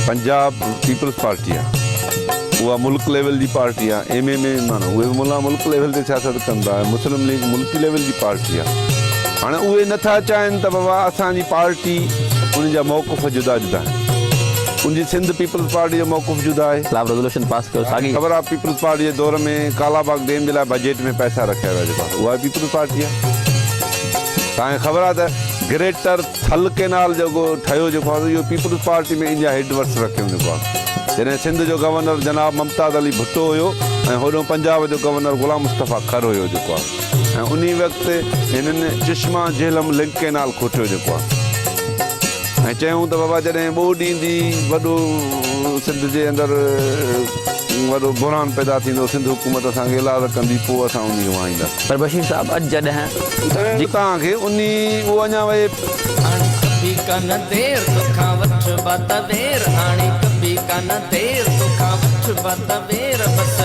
Punjab peoples party आहे, उहा मुल्क लेवल जी पार्टी आहे। MMA माना उहे मुल्क लेवल ते सियासत कंदा आहे। मुस्लिम लीग मुल्की लेवल जी पार्टी आहे। हाणे उहे नथा चाहिनि त बाबा असांजी पार्टी उन जा मौक़िफ़ जुदा जुदा आहिनि। उनजी सिंध पीपल्स पार्टी जो मौक़िफ़ जुदा आहे। रेजोल्यूशन पास कयो साॻी ख़बर आहे पीपल्स पार्टी जे दौर में कालाबाग डैम जे लाइ बजट में पैसा रखिया विया जेको आहे उहा पीपल्स पार्टी आहे। तव्हांखे ख़बर आहे त ग्रेटर थल कैनाल जेको ठहियो जेको आहे इहो पीपल्स पार्टी में इंडिया हेडवर्क्स रखियो जेको आहे। जॾहिं सिंध जो गवर्नर जनाब मुमताज़ अली भुट्टो हुयो ऐं होॾो पंजाब जो गवर्नर गुलाम मुस्तफ़ा खर हुयो जेको आहे। ऐं उन वक़्तु हिननि चश्मा झेलम लिंक कैनाल खोटियो जेको आहे। ऐं चयूं त बाबा जॾहिं ॿोॾि ईंदी वॾो सिंध जे अंदरि वॾो बुरहान पैदा थींदो, सिंध हुकूमत असांखे इलाज कंदी, पोइ असां उन खे वाईंदासीं। पर बशीर साहब अॼु जॾहिं तव्हांखे उहो अञा वहे कभी कन देर तोखा वठ बत वेर हाणे कभी कन देर तोखा वठ बत वेर बस